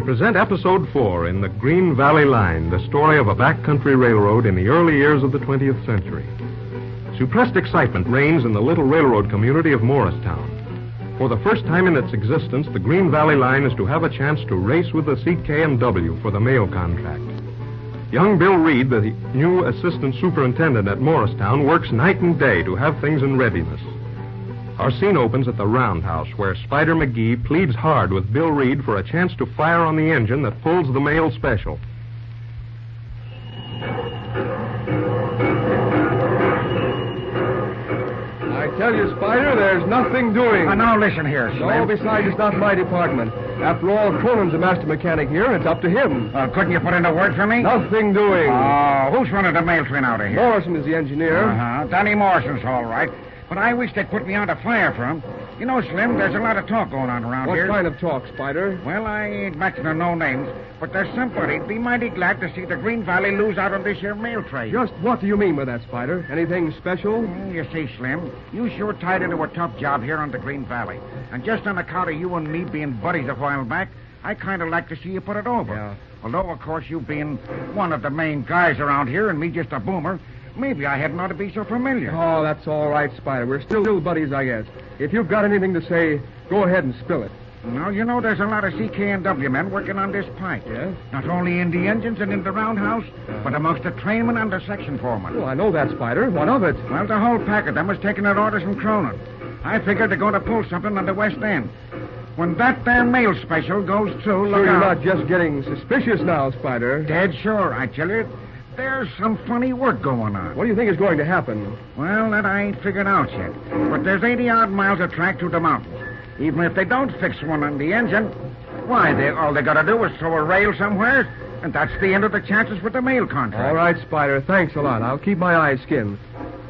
present Episode 4 in the Green Valley Line, the story of a backcountry railroad in the early years of the 20th century. Suppressed excitement reigns in the little railroad community of Morristown. For the first time in its existence, the Green Valley Line is to have a chance to race with the CKNW for the mail contract. Young Bill Reed, the new assistant superintendent at Morristown, works night and day to have things in readiness. Our scene opens at the roundhouse, where Spider McGee pleads hard with Bill Reed for a chance to fire on the engine that pulls the mail special. I tell you, Spider, there's nothing doing. Now listen here, Slim. No, besides, it's not my department. After all, Cronin's the master mechanic here, and it's up to him. Couldn't you put in a word for me? Nothing doing. Oh, who's running the mail train out of here? Morrison is the engineer. Danny Morrison's all right. But I wish they'd put me on to fire for him. You know, Slim, there's a lot of talk going on around here. What kind of talk, Spider? Well, I ain't mentioning no names, but there's somebody'd be mighty glad to see the Green Valley lose out on this here mail train. Just what do you mean by that, Spider? Anything special? You see, Slim, you sure tied into a tough job here on the Green Valley. And just on account of you and me being buddies a while back, I kind of like to see you put it over. Yeah. Although, of course, you being one of the main guys around here and me just a boomer, maybe I hadn't ought to be so familiar. Oh, that's all right, Spider. We're still buddies, I guess. If you've got anything to say, go ahead and spill it. Now, you know there's a lot of CKNW men working on this pipe. Yes? Not only in the engines and in the roundhouse, but amongst the trainmen and the section foremen. Well, I know that, Spider. What of it? Well, the whole pack of them is taking their orders from Cronin. I figured they're going to pull something on the West End. When that there mail special goes through, look Sure, you're out. not just getting suspicious now, Spider. Dead sure, I tell you. There's some funny work going on. What do you think is going to happen? Well, that I ain't figured out yet. But there's 80-odd miles of track through the mountains. Even if they don't fix one on the engine, why, all they got to do is throw a rail somewhere, and that's the end of the chances for the mail contract. All right, Spider. Thanks a lot. I'll keep my eyes skinned.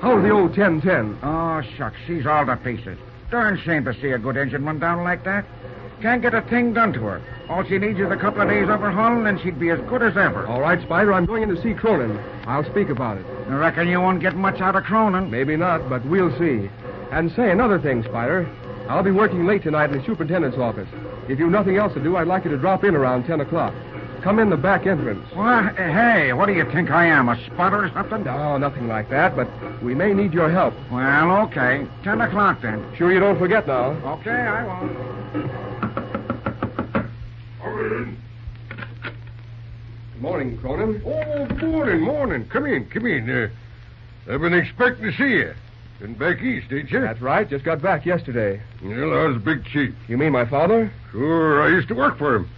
How's the old 1010? Oh, shucks. She's all to pieces. Darn shame to see a good engine run down like that. Can't get a thing done to her. All she needs is a couple of days overhauling, and she'd be as good as ever. All right, Spider. I'm going in to see Cronin. I'll speak about it. I reckon you won't get much out of Cronin. Maybe not, but we'll see. And say another thing, Spider. I'll be working late tonight in the superintendent's office. If you've nothing else to do, I'd like you to drop in around 10 o'clock. Come in the back entrance. What? Hey, what do you think I am, a spotter or something? No, nothing like that, but we may need your help. Well, okay. 10 o'clock, then. Sure you don't forget now. Okay, I won't. Good morning, Cronin. Oh, morning. Come in. I've been expecting to see you. Been back east, ain't you? That's right. Just got back yesterday. Well, I was Big Chief. You mean my father? Sure, I used to work for him.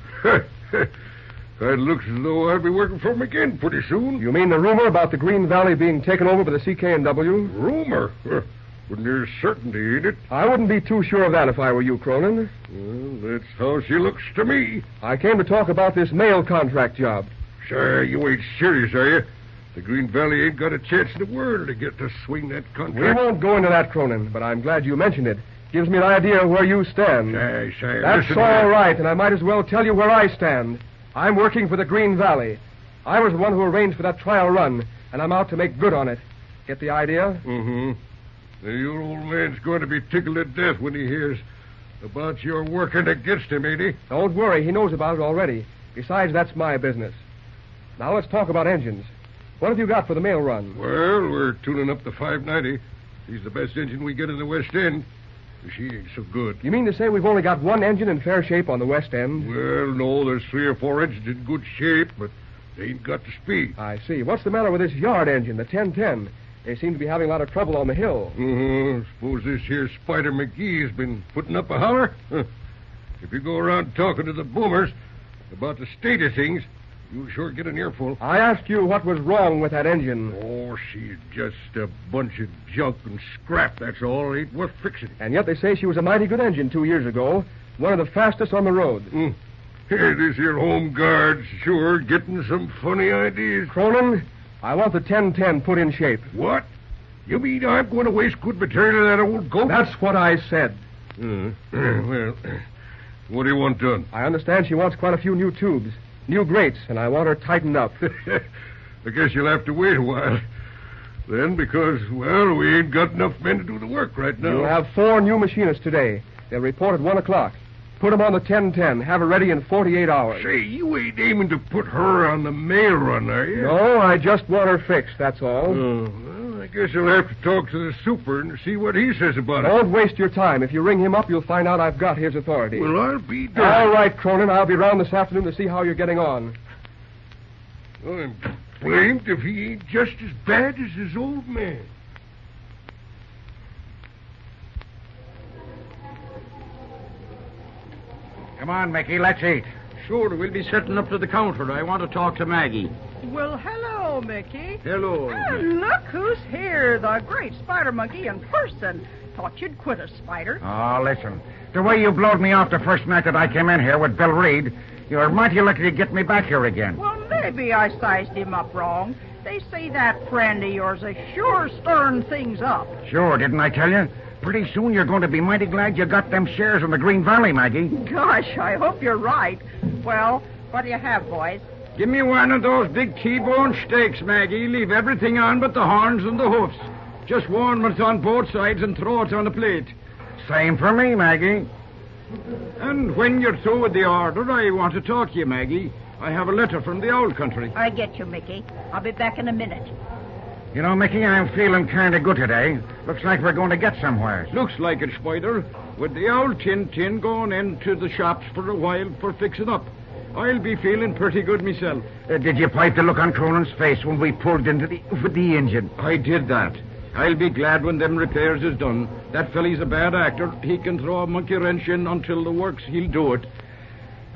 It looks as though I'll be working for him again pretty soon. You mean the rumor about the Green Valley being taken over by the CKNW? Rumor? When there's certainty, ain't it? I wouldn't be too sure of that if I were you, Cronin. Well, that's how she looks to me. I came to talk about this mail contract job. Sure, you ain't serious, are you? The Green Valley ain't got a chance in the world to get to swing that contract. We won't go into that, Cronin, but I'm glad you mentioned it. Gives me an idea where you stand. Say, That's listen all to right, and I might as well tell you where I stand. I'm working for the Green Valley. I was the one who arranged for that trial run, and I'm out to make good on it. Get the idea? Mm-hmm. Your old man's going to be tickled to death when he hears about your working against him, ain't he? Don't worry, he knows about it already. Besides, that's my business. Now let's talk about engines. What have you got for the mail run? Well, we're tuning up the 590. She's the best engine we get in the West End. She ain't so good. You mean to say we've only got one engine in fair shape on the West End? Well, no, there's 3 or 4 engines in good shape, but they ain't got the speed. I see. What's the matter with this yard engine, the 1010? They seem to be having a lot of trouble on the hill. Suppose this here Spider McGee's been putting up a holler? Huh. If you go around talking to the boomers about the state of things, you'll sure get an earful. I asked you what was wrong with that engine. Oh, she's just a bunch of junk and scrap, that's all. Ain't worth fixing. And yet they say she was a mighty good engine 2 years ago. One of the fastest on the road. Here, this here home guard's sure getting some funny ideas. Cronin, I want the 1010 put in shape. What? You mean I'm going to waste good material on that old goat? That's what I said. Well, what do you want done? I understand she wants quite a few new tubes, new grates, and I want her tightened up. I guess you'll have to wait a while. Then, because, well, we ain't got enough men to do the work right now. You'll have 4 new machinists today. They'll report at 1 o'clock. Put him on the 1010. Have her ready in 48 hours. Say, you ain't aiming to put her on the mail run, are you? No, I just want her fixed, that's all. Oh, well, I guess I'll have to talk to the super and see what he says about it. Don't waste your time. If you ring him up, you'll find out I've got his authority. Well, I'll be All darned. right, Cronin. I'll be round this afternoon to see how you're getting on. I'm blamed if he ain't just as bad as his old man. Come on, Mickey, let's eat. Sure, we'll be setting up to the counter. I want to talk to Maggie. Well, hello, Mickey. Hello. And look who's here, the great spider monkey in person. Thought you'd quit us, Spider. Oh, listen. The way you blowed me off the first night that I came in here with Bill Reed, you're mighty lucky to get me back here again. Well, maybe I sized him up wrong. They say that friend of yours is sure stirring things up. Sure, didn't I tell you? Pretty soon you're going to be mighty glad you got them shares in the Green Valley, Maggie. Gosh, I hope you're right. Well, what do you have, boys? Give me one of those big T-bone steaks, Maggie. Leave everything on but the horns and the hoofs. Just warm it on both sides and throw it on a plate. Same for me, Maggie. And when you're through with the order, I want to talk to you, Maggie. I have a letter from the old country. I get you, Mickey. I'll be back in a minute. You know, Mickey, I'm feeling kind of good today. Looks like we're going to get somewhere. Looks like it, Spider. With the old tin going into the shops for a while for fixing up. I'll be feeling pretty good myself. Did you pipe the look on Cronin's face when we pulled into with the engine? I did that. I'll be glad when them repairs is done. That felly's a bad actor. He can throw a monkey wrench in until the works. He'll do it.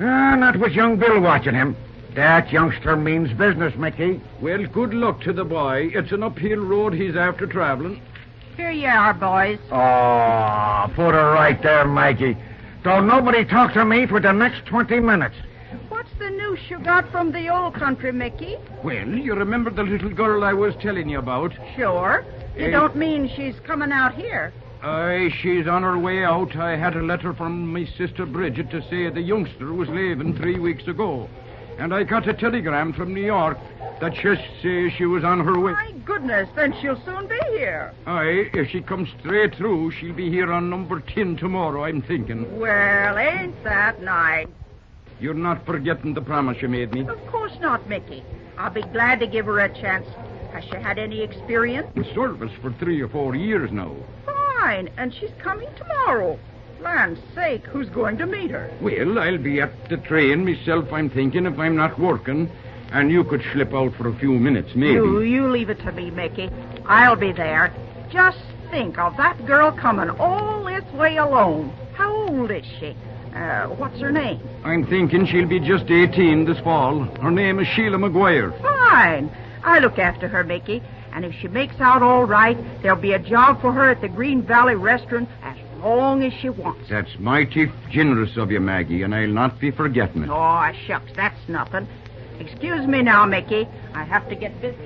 Not with young Bill watching him. That youngster means business, Mickey. Well, good luck to the boy. It's an uphill road he's after traveling. Here you are, boys. Oh, put her right there, Maggie. Don't nobody talk to me for the next 20 minutes. What's the news you got from the old country, Mickey? Well, you remember the little girl I was telling you about? Sure. You don't mean she's coming out here? Aye, she's on her way out. I had a letter from my sister Bridget to say the youngster was leaving 3 weeks ago. And I got a telegram from New York that just says she was on her way. My goodness, then she'll soon be here. Aye, if she comes straight through, she'll be here on number 10 tomorrow, I'm thinking. Well, ain't that nice? You're not forgetting the promise you made me? Of course not, Mickey. I'll be glad to give her a chance. Has she had any experience? With service for 3 or 4 years now. Fine, and she's coming tomorrow. Land's sake, who's going to meet her? Well, I'll be at the train myself, I'm thinking, if I'm not working. And you could slip out for a few minutes, maybe. You leave it to me, Mickey. I'll be there. Just think of that girl coming all this way alone. How old is she? What's her name? I'm thinking she'll be just 18 this fall. Her name is Sheila McGuire. Fine. I'll look after her, Mickey. And if she makes out all right, there'll be a job for her at the Green Valley restaurant as long as she wants. That's mighty generous of you, Maggie, and I'll not be forgetting it. Oh, shucks, that's nothing. Excuse me now, Mickey. I have to get busy.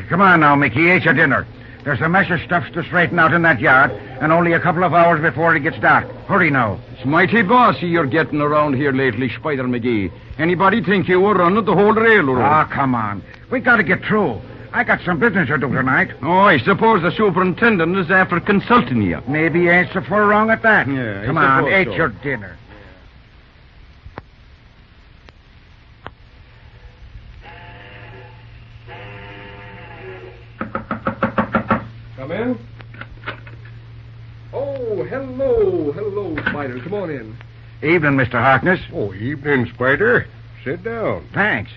Come on now, Mickey. Eat your dinner. There's a mess of stuff to straighten out in that yard, and only a couple of hours before it gets dark. Hurry now. It's mighty bossy you're getting around here lately, Spider McGee. Anybody think you were running the whole railroad? Ah, come on. We got to get through. I got some business to do tonight. Oh, I suppose the superintendent is after consulting you. Maybe you ain't so far wrong at that. Yeah, come I on, suppose eat so. your dinner. Come in. Oh, hello, Spider. Come on in. Evening, Mr. Harkness. Oh, evening, Spider. Sit down. Thanks.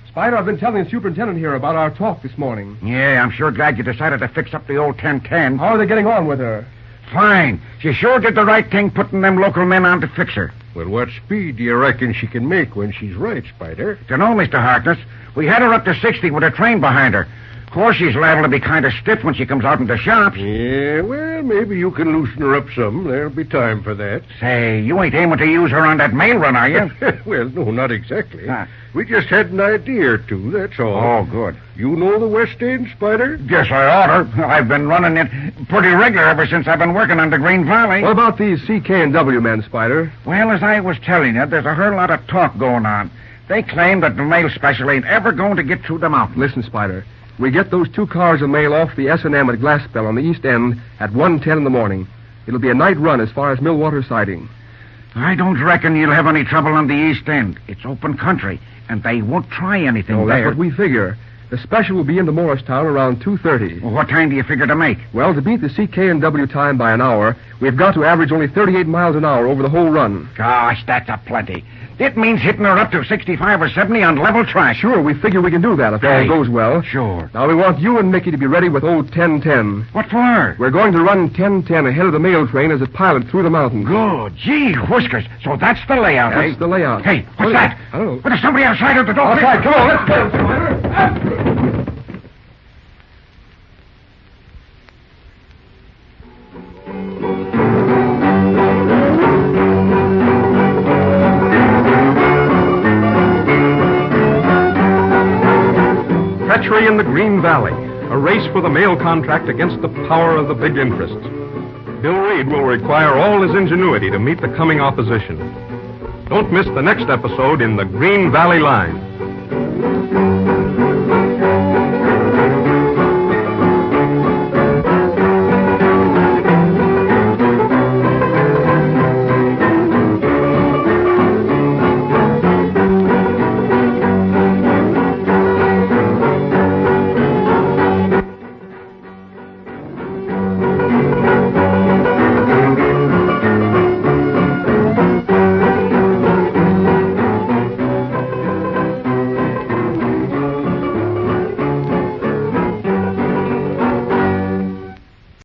Spider, I've been telling the superintendent here about our talk this morning. Yeah, I'm sure glad you decided to fix up the old 1010. How are they getting on with her? Fine. She sure did the right thing putting them local men on to fix her. Well, what speed do you reckon she can make when she's right, Spider? Dunno, Mr. Harkness. We had her up to 60 with a train behind her. Of course, she's liable to be kind of stiff when she comes out into shops. Yeah, well, maybe you can loosen her up some. There'll be time for that. Say, you ain't aiming to use her on that mail run, are you? Well, no, not exactly. Huh. We just had an idea or two, that's all. Oh, good. You know the West End, Spider? Guess I oughter. I've been running it pretty regular ever since I've been working on the Green Valley. What about these CK&W men, Spider? Well, as I was telling you, there's a whole lot of talk going on. They claim that the mail special ain't ever going to get through the mountains. Listen, Spider. We get those 2 cars of mail off the S&M at Glassbell on the east end at 1:10 in the morning. It'll be a night run as far as Millwater siding. I don't reckon you'll have any trouble on the East End. It's open country, and they won't try anything Oh, there. that's what we figure. The special will be into Morristown around 2:30. Well, what time do you figure to make? Well, to beat the CK&W time by an hour, we've got to average only 38 miles an hour over the whole run. Gosh, that's a plenty. It means hitting her up to 65 or 70 on level track. Sure, we figure we can do that if all goes well. Sure. Now, we want you and Mickey to be ready with old 1010. What for? We're going to run 1010 ahead of the mail train as a pilot through the mountains. Good. Gee whiskers. So that's the layout, That's the layout. Hey, what's that? I don't know. Well, there's somebody outside of the door. Outside, come on, let's go. Treachery in the Green Valley, a race for the mail contract against the power of the big interests. Bill Reed will require all his ingenuity to meet the coming opposition. Don't miss the next episode in the Green Valley Line.